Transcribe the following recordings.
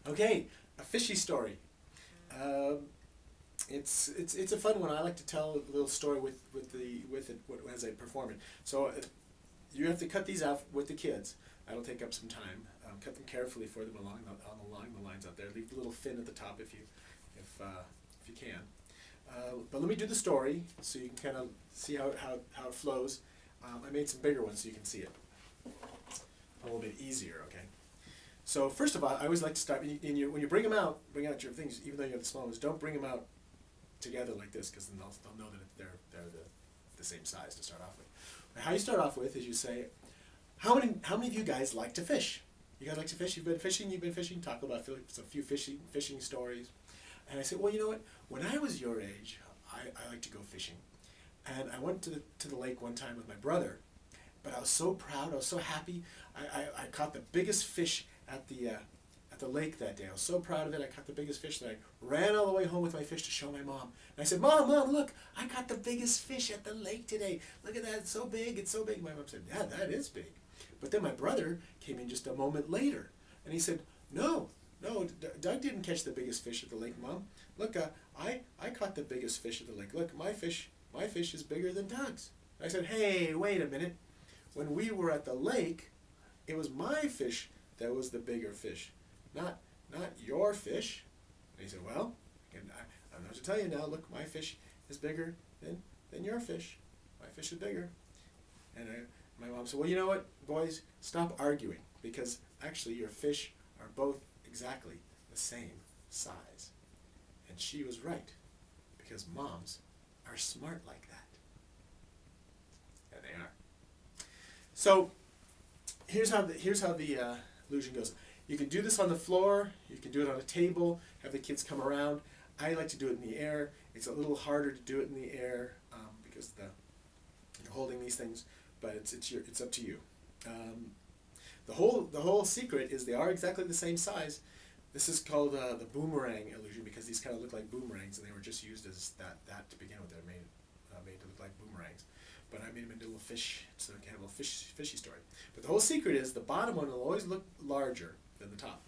Okay, a fishy story. Um, it's a fun one. I like to tell a little story with it as I perform it. So you have to cut these out with the kids. That'll take up some time. Cut them carefully for them along the lines out there. Leave the little fin at the top if you can. But let me do the story so you can kind of see how it flows. I made some bigger ones so you can see it a little bit easier. Okay. So first of all, I always like to start when you bring them out, bring out your things, even though you have the small ones. Don't bring them out together like this, because then they'll know that they're the same size to start off with. Now, how you start off with is you say, how many of you guys like to fish? You guys like to fish? You've been fishing. You've been fishing. Talk about a few fishing stories. And I said, well, you know what? When I was your age, I like to go fishing, and I went to the lake one time with my brother. But I was so proud. I was so happy. I caught the biggest fish at the lake that day. I was so proud of it. I caught the biggest fish that I ran all the way home with my fish to show my mom. And I said, Mom, look, I caught the biggest fish at the lake today. Look at that, it's so big, it's so big. My mom said, yeah, that is big. But then my brother came in just a moment later, and he said, no, Doug didn't catch the biggest fish at the lake, Mom. Look, I caught the biggest fish at the lake. Look, my fish is bigger than Doug's. I said, hey, wait a minute. When we were at the lake, it was my fish that was the bigger fish, not your fish. And he said, well, I don't know what to tell you now. Look, my fish is bigger than your fish. My fish is bigger. And my mom said, well, you know what, boys, stop arguing, because actually your fish are both exactly the same size. And she was right, because moms are smart like that. And they are. So here's how the illusion goes. You can do this on the floor. You can do it on a table. Have the kids come around. I like to do it in the air. It's a little harder to do it in the air because you're holding these things, but it's up to you. The whole secret is they are exactly the same size. This is called the boomerang illusion, because these kind of look like boomerangs, and they were just used as that to begin with. They're made to look like boomerangs. But I made them into a little fish, so kind of a little fishy story. But the whole secret is the bottom one will always look larger than the top.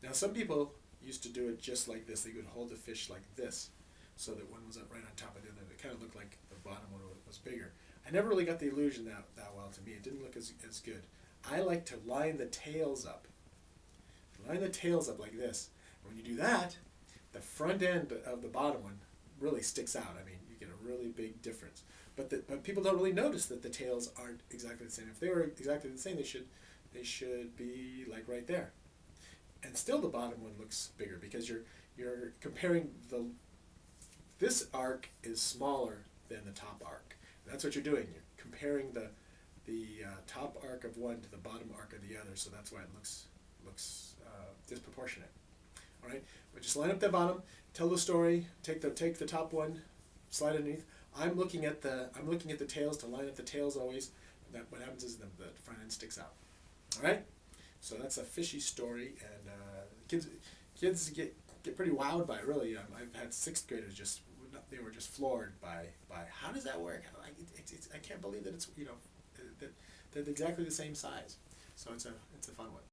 Now, some people used to do it just like this. They would hold the fish like this, so that one was up right on top of the other. It kind of looked like the bottom one was bigger. I never really got the illusion that well to me. It didn't look as good. I like to line the tails up. Line the tails up like this. And when you do that, the front end of the bottom one really sticks out. I mean, you get a really big difference. But people don't really notice that the tails aren't exactly the same. If they were exactly the same, they should be like right there. And still, the bottom one looks bigger, because you're comparing this arc is smaller than the top arc. And that's what you're doing. You're comparing the top arc of one to the bottom arc of the other. So that's why it looks disproportionate. All right, but just line up the bottom, tell the story, take the top one, slide underneath. I'm looking at the tails to line up the tails always. What happens is the front end sticks out. All right, so that's a fishy story, and kids get pretty wowed by it. Really, I've had sixth graders they were just floored by how does that work? I can't believe that it's that they're exactly the same size. So it's a fun one.